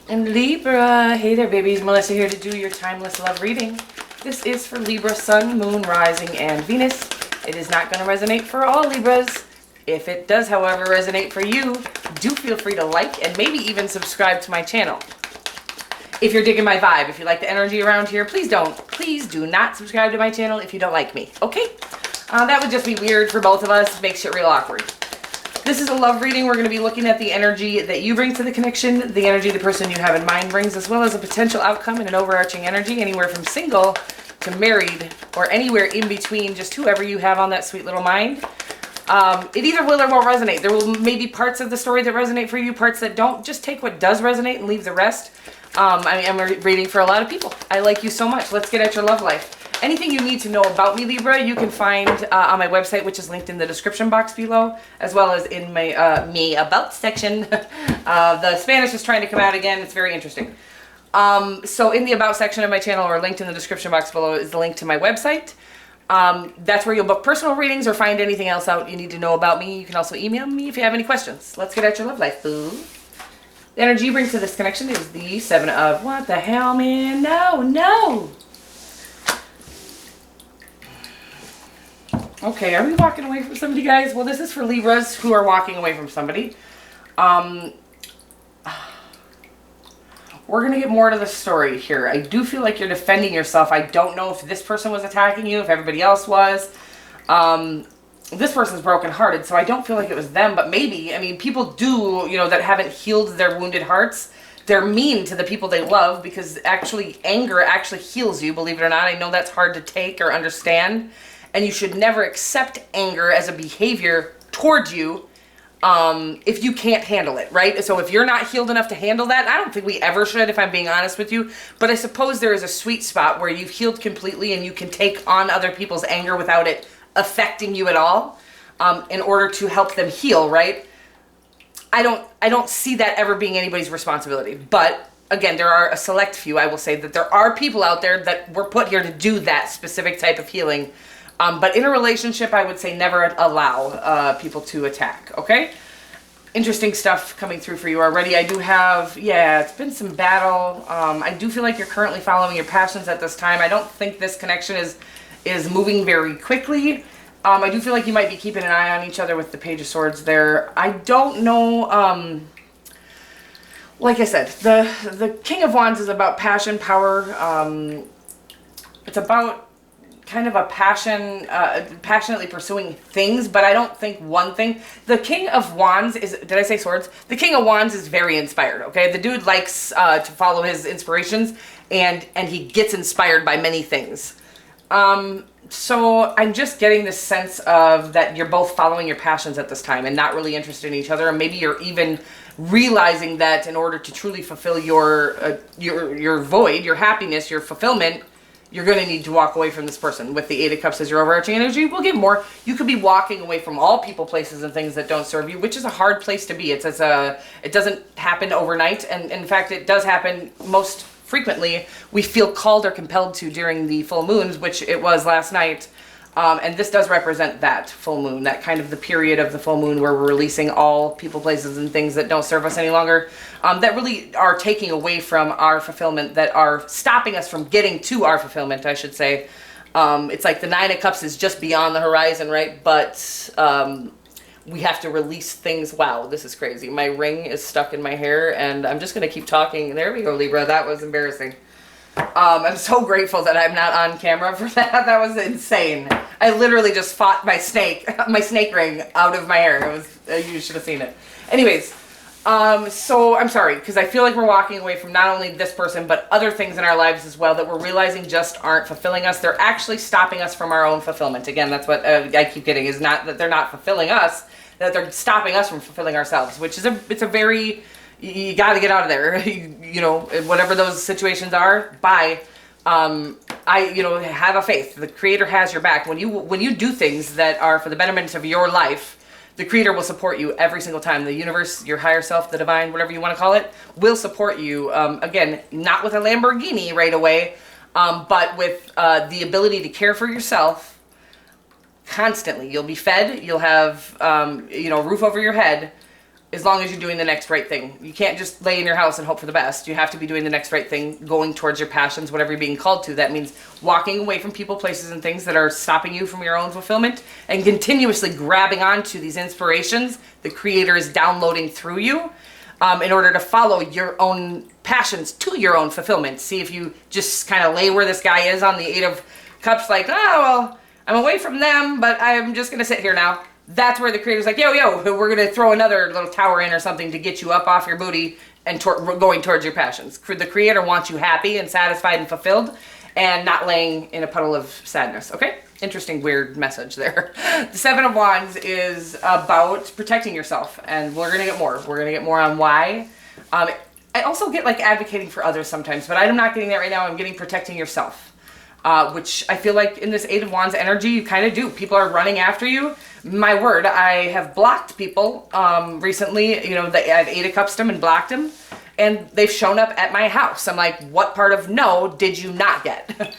And Libra, hey there babies, Melissa here to do your timeless love reading. This is for Libra, Sun, Moon, Rising, and Venus. It is not going to resonate for all Libras. If it does, however, resonate for you, do feel free to like and maybe even subscribe to my channel. If you're digging my vibe, if you like the energy around here, please do not subscribe to my channel if you don't like me, okay? That would just be weird for both of us, makes it real awkward. This is a love reading. We're going to be looking at the energy that you bring to the connection, the energy the person you have in mind brings, as well as a potential outcome and an overarching energy, anywhere from single to married or anywhere in between, just whoever you have on that sweet little mind. It either will or won't resonate. There will maybe parts of the story that resonate for you, parts that don't. Just take what does resonate and leave the rest. I'm reading for a lot of people. I like you so much. Let's get at your love life. Anything you need to know about me, Libra, you can find on my website, which is linked in the description box below, as well as in my me about section. The Spanish is trying to come out again. It's very interesting. So in the about section of my channel, or linked in the description box below, is the link to my website. That's where you'll book personal readings or find anything else out you need to know about me. You can also email me if you have any questions. Let's get at your love life, boo. The energy you bring to this connection is the Seven of, what the hell, man? No. Okay, are we walking away from somebody, guys? Well, this is for Libras who are walking away from somebody. We're going to get more to the story here. I do feel like you're defending yourself. I don't know if this person was attacking you, if everybody else was. This person's brokenhearted, so I don't feel like it was them, but maybe. I mean, people do, that haven't healed their wounded hearts. They're mean to the people they love because actually anger actually heals you, believe it or not. I know that's hard to take or understand. And you should never accept anger as a behavior towards you if you can't handle it, right? So if you're not healed enough to handle that, I don't think we ever should, if I'm being honest with you. But I suppose there is a sweet spot where you've healed completely and you can take on other people's anger without it affecting you at all in order to help them heal, right? I don't see that ever being anybody's responsibility. But again, there are a select few. I will say that there are people out there that were put here to do that specific type of healing. But in a relationship, I would say never allow people to attack, okay? Interesting stuff coming through for you already. I do have, it's been some battle. I do feel like you're currently following your passions at this time. I don't think this connection is moving very quickly. I do feel like you might be keeping an eye on each other with the Page of Swords there. I don't know, like I said, the King of Wands is about passion, power. It's about kind of a passion, passionately pursuing things, but I don't think one thing. The King of Wands is, did I say swords? The King of Wands is very inspired, okay? The dude likes to follow his inspirations, and he gets inspired by many things. So I'm just getting this sense of that you're both following your passions at this time and not really interested in each other, and maybe you're even realizing that in order to truly fulfill your void, your happiness, your fulfillment, you're going to need to walk away from this person. With the Eight of Cups as your overarching energy, we'll get more. You could be walking away from all people, places, and things that don't serve you, which is a hard place to be. It doesn't happen overnight, and in fact, it does happen most frequently. We feel called or compelled to during the full moons, which it was last night. And this does represent that full moon, that kind of the period of the full moon where we're releasing all people, places, and things that don't serve us any longer, that really are taking away from our fulfillment, that are stopping us from getting to our fulfillment, I should say. It's like the Nine of Cups is just beyond the horizon, right? But we have to release things. Wow, this is crazy. My ring is stuck in my hair, and I'm just going to keep talking. There we go, Libra. That was embarrassing. I'm so grateful that I'm not on camera for that. That was insane. I literally just fought my snake ring out of my hair. It was, you should have seen it. Anyways, so I'm sorry, because I feel like we're walking away from not only this person, but other things in our lives as well that we're realizing just aren't fulfilling us. They're actually stopping us from our own fulfillment. Again, that's what I keep getting, is not that they're not fulfilling us, that they're stopping us from fulfilling ourselves, which is it's a very, you got to get out of there. You know, whatever those situations are, bye. Have a faith. The Creator has your back. When you do things that are for the betterment of your life, the Creator will support you every single time. The universe, your higher self, the divine, whatever you want to call it, will support you. Again, not with a Lamborghini right away, but with the ability to care for yourself constantly. You'll be fed. You'll have, a roof over your head. as long as you're doing the next right thing. You can't just lay in your house and hope for the best. You have to be doing the next right thing, going towards your passions, whatever you're being called to. That means walking away from people, places, and things that are stopping you from your own fulfillment, and continuously grabbing onto these inspirations the Creator is downloading through you in order to follow your own passions to your own fulfillment. See, if you just kind of lay where this guy is on the Eight of Cups, like, oh, well, I'm away from them, but I'm just going to sit here now. That's where the Creator's like, yo, we're going to throw another little tower in or something to get you up off your booty and going towards your passions. The Creator wants you happy and satisfied and fulfilled and not laying in a puddle of sadness, okay? Interesting, weird message there. The Seven of Wands is about protecting yourself, and we're going to get more. We're going to get more on why. I also get like advocating for others sometimes, but I'm not getting that right now. I'm getting protecting yourself. Which I feel like in this Eight of Wands energy, you kind of do. People are running after you. My word, I have blocked people recently. You know, I have Eight of Cups them and blocked them, and they've shown up at my house. I'm like, what part of no did you not get?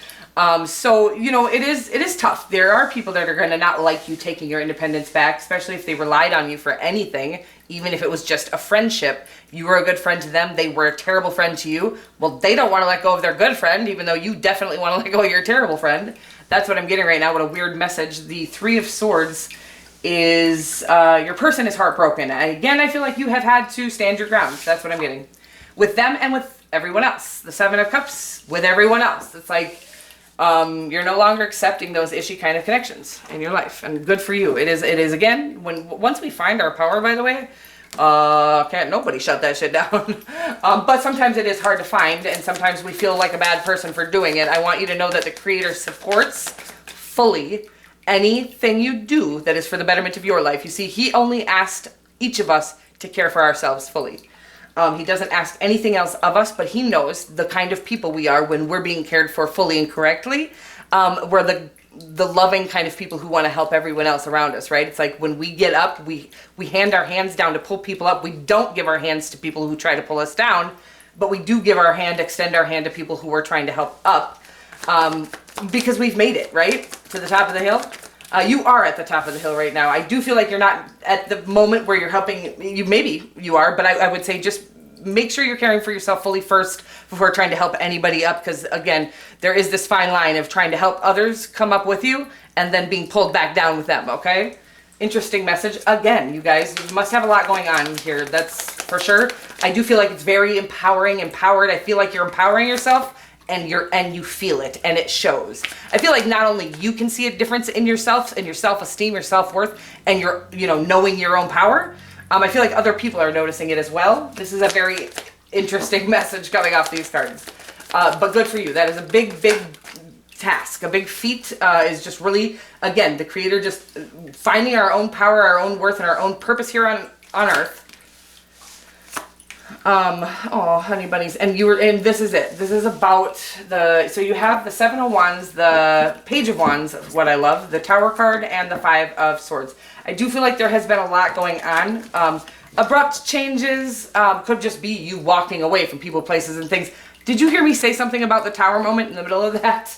So, you know, it is tough. There are people that are going to not like you taking your independence back, especially if they relied on you for anything, even if it was just a friendship. You were a good friend to them. They were a terrible friend to you. Well, they don't want to let go of their good friend, even though you definitely want to let go of your terrible friend. That's what I'm getting right now. What a weird message. The Three of Swords is your person is heartbroken. Again, I feel like you have had to stand your ground. That's what I'm getting. With them and with everyone else. The Seven of Cups with everyone else. It's like you're no longer accepting those ishy kind of connections in your life. And good for you. It is again, once we find our power, by the way, can't nobody shut that shit down. But sometimes it is hard to find, and sometimes we feel like a bad person for doing it. I want you to know that the Creator supports fully anything you do that is for the betterment of your life. You see, He only asked each of us to care for ourselves fully. He doesn't ask anything else of us, but He knows the kind of people we are when we're being cared for fully and correctly. We're the loving kind of people who want to help everyone else around us, right? It's like when we get up, we hand our hands down to pull people up. We don't give our hands to people who try to pull us down, but we do give our hand, extend our hand to people who are trying to help up, because we've made it, right? To the top of the hill. You are at the top of the hill right now. I do feel like you're not at the moment where you're helping. Maybe you are, but I would say just make sure you're caring for yourself fully first before trying to help anybody up. Because again, there is this fine line of trying to help others come up with you and then being pulled back down with them, okay? Interesting message. Again, you guys, you must have a lot going on here. That's for sure. I do feel like it's very empowered. I feel like you're empowering yourself. And you feel it, and it shows. I feel like not only you can see a difference in yourself and your self-esteem, your self-worth, and your, knowing your own power. I feel like other people are noticing it as well. This is a very interesting message coming off these cards. But good for you. That is a big task. A big feat is just really, again, the Creator just finding our own power, our own worth, and our own purpose here on Earth. Oh, honey bunnies. And this is it. This is about so you have the Seven of Wands, the Page of Wands, what I love, the Tower card, and the Five of Swords. I do feel like there has been a lot going on. Abrupt changes, could just be you walking away from people, places, and things. Did you hear me say something about the Tower moment in the middle of that?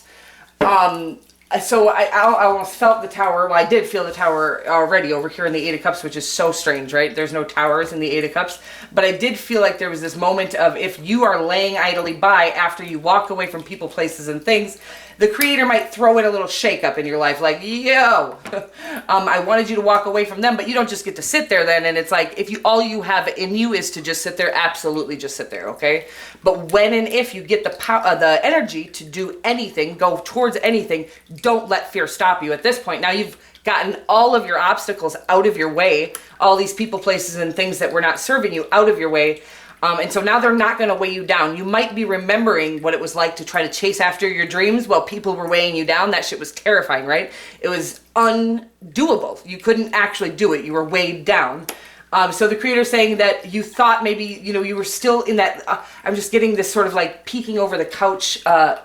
So I almost felt the Tower. Well, I did feel the Tower already over here in the Eight of Cups, which is so strange, right? There's no towers in the Eight of Cups. But I did feel like there was this moment of if you are laying idly by after you walk away from people, places, and things, the Creator might throw in a little shake up in your life, like, yo, I wanted you to walk away from them, but you don't just get to sit there then. And it's like, if all you have in you is to just sit there, absolutely just sit there, okay? But when and if you get the energy to do anything, go towards anything, don't let fear stop you at this point. Now you've gotten all of your obstacles out of your way, all these people, places, and things that were not serving you out of your way. And so now they're not going to weigh you down. You might be remembering what it was like to try to chase after your dreams while people were weighing you down. That shit was terrifying, right? It was undoable. You couldn't actually do it. You were weighed down. So the Creator's saying that you thought maybe, you were still in that, I'm just getting this sort of like peeking over the couch. Are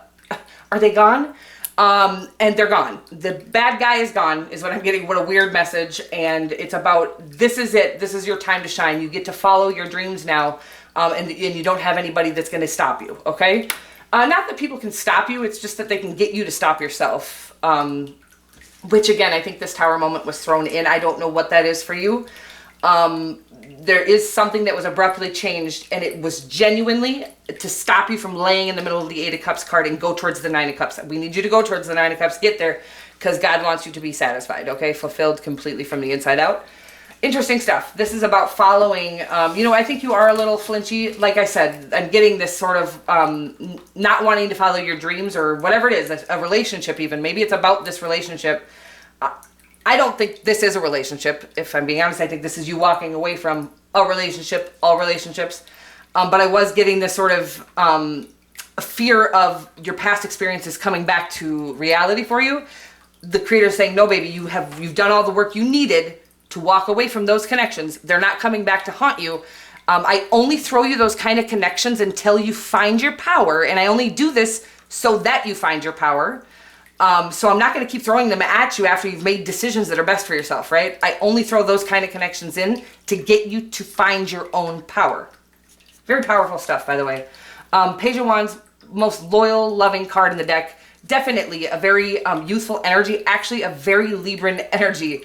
they gone? And they're gone. The bad guy is gone is what I'm getting. What a weird message. And it's about, this is it. This is your time to shine. You get to follow your dreams now. And you don't have anybody that's going to stop you. Okay. Not that people can stop you. It's just that they can get you to stop yourself. Which again, I think this Tower moment was thrown in. I don't know what that is for you. there is something that was abruptly changed, and it was genuinely to stop you from laying in the middle of the Eight of Cups card and go towards the Nine of Cups. We need you to go towards the Nine of Cups, get there, because God wants you to be satisfied, okay? Fulfilled completely from the inside out. Interesting stuff. This is about following, I think you are a little flinchy. Like I said, I'm getting this sort of not wanting to follow your dreams or whatever it is, a relationship even. Maybe it's about this relationship. I don't think this is a relationship. If I'm being honest, I think this is you walking away from a relationship, all relationships. But I was getting this sort of fear of your past experiences coming back to reality for you. The creator is saying, no, baby, you've done all the work you needed to walk away from those connections. They're not coming back to haunt you. I only throw you those kind of connections until you find your power. And I only do this so that you find your power. So I'm not going to keep throwing them at you after you've made decisions that are best for yourself, right? I only throw those kind of connections in to get you to find your own power. Very powerful stuff, by the way. Page of Wands, most loyal, loving card in the deck. Definitely a very youthful energy. Actually, a very Libran energy.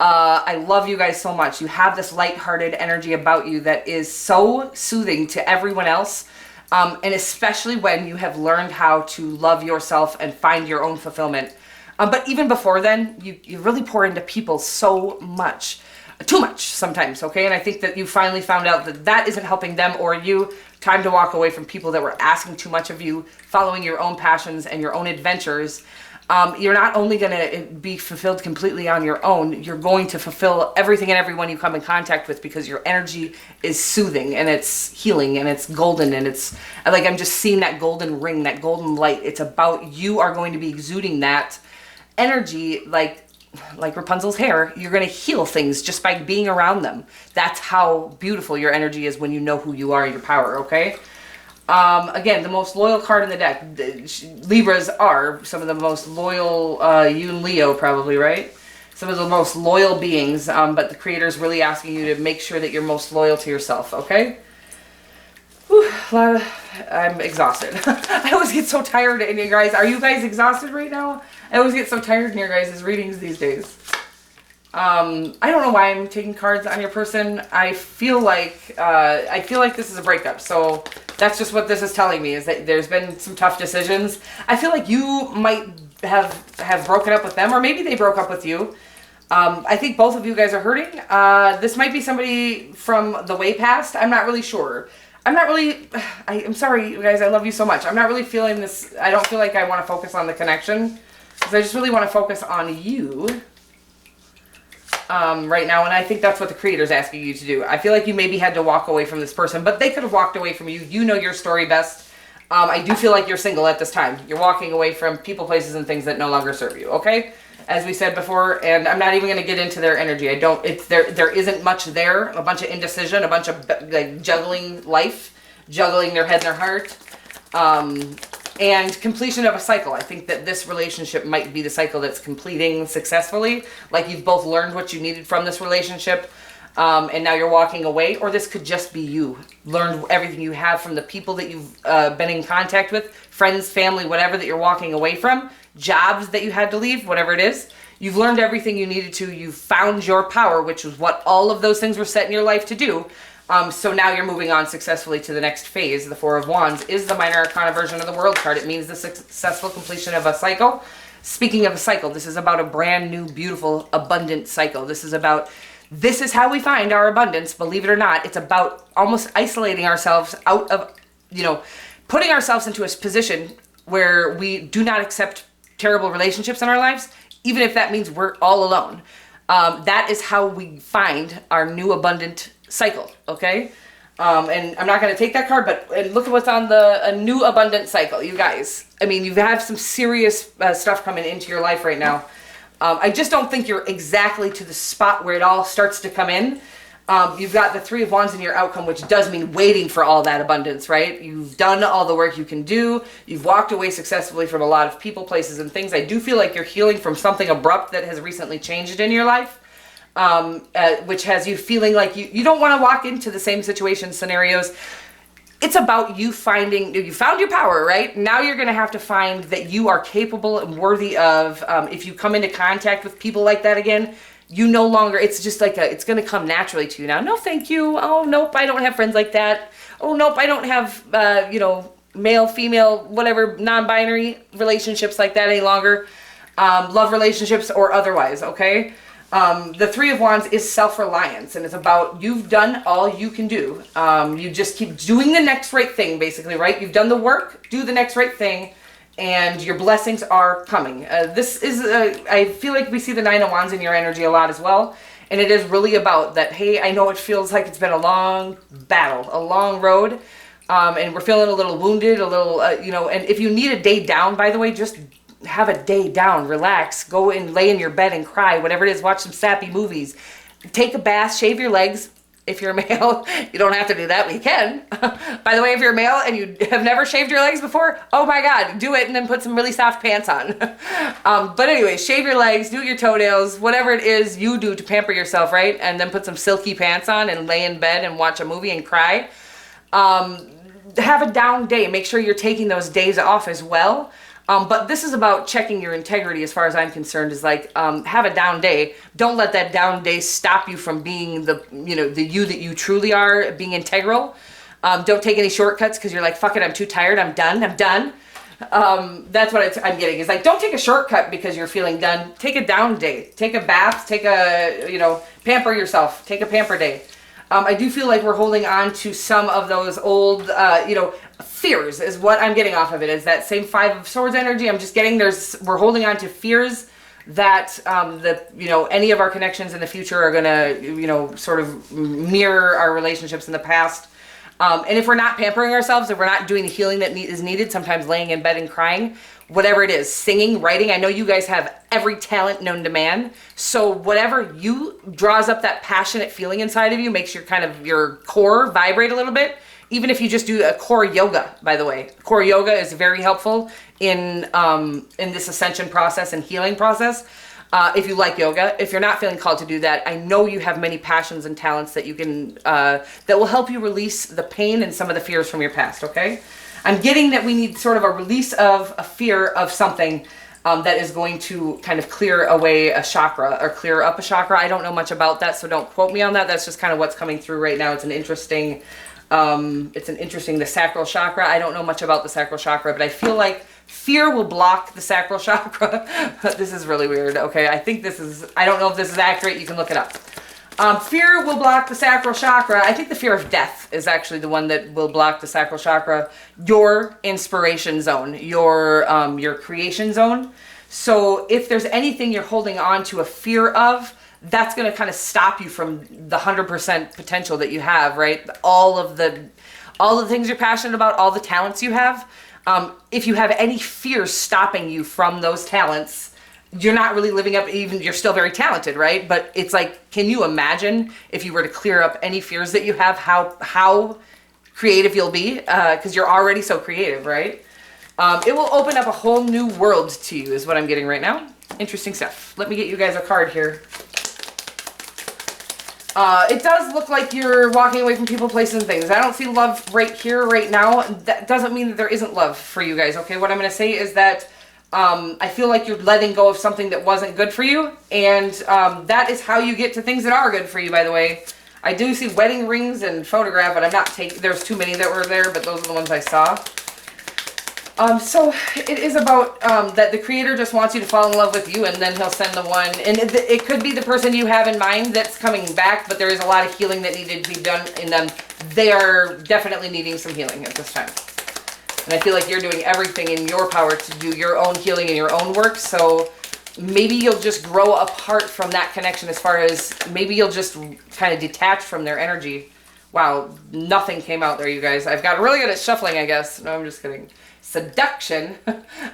I love you guys so much. You have this lighthearted energy about you that is so soothing to everyone else. And especially when you have learned how to love yourself and find your own fulfillment. But even before then, you really pour into people so much. Too much sometimes, okay? And I think that you finally found out that that isn't helping them or you. Time to walk away from people that were asking too much of you, following your own passions and your own adventures. You're not only going to be fulfilled completely on your own, you're going to fulfill everything and everyone you come in contact with because your energy is soothing and it's healing and it's golden and it's like I'm just seeing that golden ring, that golden light. It's about you are going to be exuding that energy like Rapunzel's hair. You're going to heal things just by being around them. That's how beautiful your energy is when you know who you are, your power, okay? Again, the most loyal card in the deck. Libras are some of the most loyal, you and Leo probably, right? Some of the most loyal beings, but the creator is really asking you to make sure that you're most loyal to yourself, okay? Whew, I'm exhausted. I always get so tired in you guys. Are you guys exhausted right now? I always get so tired in your guys' readings these days. I don't know why I'm taking cards on your person. I feel like this is a breakup. So that's just what this is telling me, is that there's been some tough decisions. I feel like you might have broken up with them, or maybe they broke up with you. I think both of you guys are hurting. This might be somebody from the way past. I'm not really sure. I'm sorry, you guys. I love you so much. I'm not really feeling this. I don't feel like I want to focus on the connection, because I just really want to focus on you. Right now, and I think that's what the creator is asking you to do. I feel like you maybe had to walk away from this person, but they could have walked away from you. You know your story best. I do feel like you're single at this time. You're walking away from people, places, and things that no longer serve you, okay? As we said before, and I'm not even going to get into their energy. There isn't much there. A bunch of indecision, a bunch of like juggling life, juggling their head and their heart. And completion of a cycle. I think that this relationship might be the cycle that's completing successfully. Like you've both learned what you needed from this relationship, and now you're walking away. Or this could just be you. Learned everything you have from the people that you've been in contact with, friends, family, whatever that you're walking away from, jobs that you had to leave, whatever it is. You've learned everything you needed to. You've found your power, which was what all of those things were set in your life to do. So now you're moving on successfully to the next phase. The Four of Wands is the minor arcana version of the World card. It means the successful completion of a cycle. Speaking of a cycle, this is about a brand new, beautiful, abundant cycle. This is how we find our abundance, believe it or not. It's about almost isolating ourselves out of, putting ourselves into a position where we do not accept terrible relationships in our lives, even if that means we're all alone. That is how we find our new abundant cycle, okay? And I'm not going to take that card, but look at what's on a new abundant cycle, you guys. I mean, you have some serious stuff coming into your life right now. I just don't think you're exactly to the spot where it all starts to come in. You've got the Three of Wands in your outcome, which does mean waiting for all that abundance, right? You've done all the work you can do. You've walked away successfully from a lot of people, places, and things. I do feel like you're healing from something abrupt that has recently changed in your life. Which has you feeling like you don't want to walk into the same situation scenarios. It's about you found your power, right? Now you're going to have to find that you are capable and worthy of, if you come into contact with people like that again, you no longer, it's just like it's going to come naturally to you now. No, thank you. Oh, nope, I don't have friends like that. Oh, nope, I don't have, male, female, whatever, non-binary relationships like that any longer. Love relationships or otherwise, okay? The Three of Wands is self-reliance, and it's about you've done all you can do. You just keep doing the next right thing, basically, right? You've done the work, do the next right thing, and your blessings are coming. This is, I feel like we see the Nine of Wands in your energy a lot as well. And it is really about that, hey, I know it feels like it's been a long battle, a long road. And we're feeling a little wounded, a little, and if you need a day down, by the way, just have a day down, relax, go and lay in your bed and cry, whatever it is, watch some sappy movies. Take a bath, shave your legs. If you're a male, you don't have to do that, but you can. By the way, if you're a male and you have never shaved your legs before, oh my God, do it and then put some really soft pants on. But anyway, shave your legs, do your toenails, whatever it is you do to pamper yourself, right? And then put some silky pants on and lay in bed and watch a movie and cry. Have a down day. Make sure you're taking those days off as well. But this is about checking your integrity as far as I'm concerned, is like, have a down day. Don't let that down day stop you from being the you that you truly are, being integral. Don't take any shortcuts because you're like, fuck it, I'm too tired, I'm done. That's what I'm getting. Is like, don't take a shortcut because you're feeling done. Take a down day. Take a bath, take a, pamper yourself. Take a pamper day. I do feel like we're holding on to some of those old, fears is what I'm getting off of it. Is that same Five of Swords energy. I'm just getting we're holding on to fears that, any of our connections in the future are going to, sort of mirror our relationships in the past. And if we're not pampering ourselves, if we're not doing the healing that is needed, sometimes laying in bed and crying, whatever it is, singing, writing. I know you guys have every talent known to man. So whatever you draws up that passionate feeling inside of you, makes your core vibrate a little bit. Even if you just do a core yoga, by the way. Core yoga is very helpful in this ascension process and healing process. If you like yoga, if you're not feeling called to do that, I know you have many passions and talents that you can, that will help you release the pain and some of the fears from your past, okay? I'm getting that we need sort of a release of a fear of something that is going to kind of clear away a chakra or clear up a chakra. I don't know much about that, so don't quote me on that. That's just kind of what's coming through right now. It's an interesting, the sacral chakra. I don't know much about the sacral chakra, but I feel like fear will block the sacral chakra. This is really weird. Okay, I don't know if this is accurate. You can look it up. Fear will block the sacral chakra. I think the fear of death is actually the one that will block the sacral chakra. Your inspiration zone, your creation zone. So if there's anything you're holding on to a fear of, that's going to kind of stop you from the 100% potential that you have, right? All the things you're passionate about, all the talents you have. If you have any fears stopping you from those talents, you're not really living up, even you're still very talented, right? But it's like, can you imagine if you were to clear up any fears that you have, how creative you'll be? Because you're already so creative, right? It will open up a whole new world to you is what I'm getting right now. Interesting stuff. Let me get you guys a card here. It does look like you're walking away from people, places, and things. I don't see love right here, right now. That doesn't mean that there isn't love for you guys, okay? What I'm going to say is that I feel like you're letting go of something that wasn't good for you, and that is how you get to things that are good for you, by the way. I do see wedding rings and photograph, but I'm not taking, there's too many that were there, but those are the ones I saw. So it is about that the creator just wants you to fall in love with you, and then he'll send the one. And it could be the person you have in mind that's coming back, but there is a lot of healing that needed to be done in them. They are definitely needing some healing at this time. And I feel like you're doing everything in your power to do your own healing and your own work. So maybe you'll just grow apart from that connection, as far as maybe you'll just kind of detach from their energy. Wow, nothing came out there, you guys. I've got really good at shuffling, I guess. No, I'm just kidding. Seduction,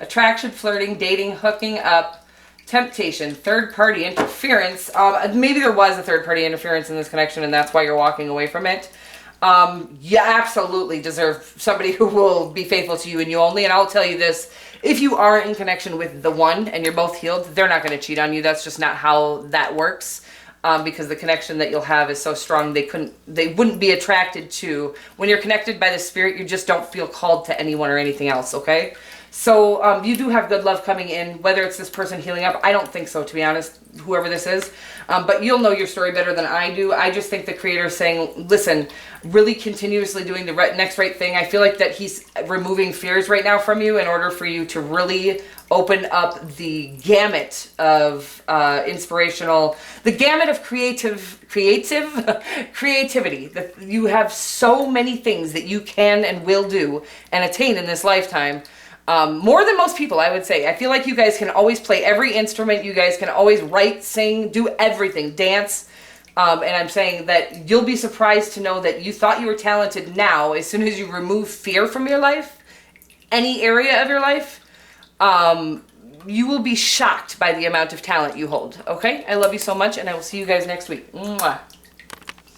attraction, flirting, dating, hooking up, temptation, third-party interference. Maybe there was a third-party interference in this connection, and that's why you're walking away from it. You absolutely deserve somebody who will be faithful to you and you only. And I'll tell you this, if you are in connection with the one and you're both healed, they're not going to cheat on you. That's just not how that works. Because the connection that you'll have is so strong, they wouldn't be attracted to. When you're connected by the spirit, you just don't feel called to anyone or anything else, okay? So you do have good love coming in, whether it's this person healing up. I don't think so, to be honest, whoever this is. But you'll know your story better than I do. I just think the creator is saying, listen, really continuously doing the next right thing. I feel like that he's removing fears right now from you in order for you to really open up the gamut of the gamut of creativity. That you have so many things that you can and will do and attain in this lifetime. More than most people, I would say. I feel like you guys can always play every instrument. You guys can always write, sing, do everything, dance. And I'm saying that you'll be surprised to know that you thought you were talented now. As soon as you remove fear from your life, any area of your life, you will be shocked by the amount of talent you hold. Okay? I love you so much, and I will see you guys next week. Mwah.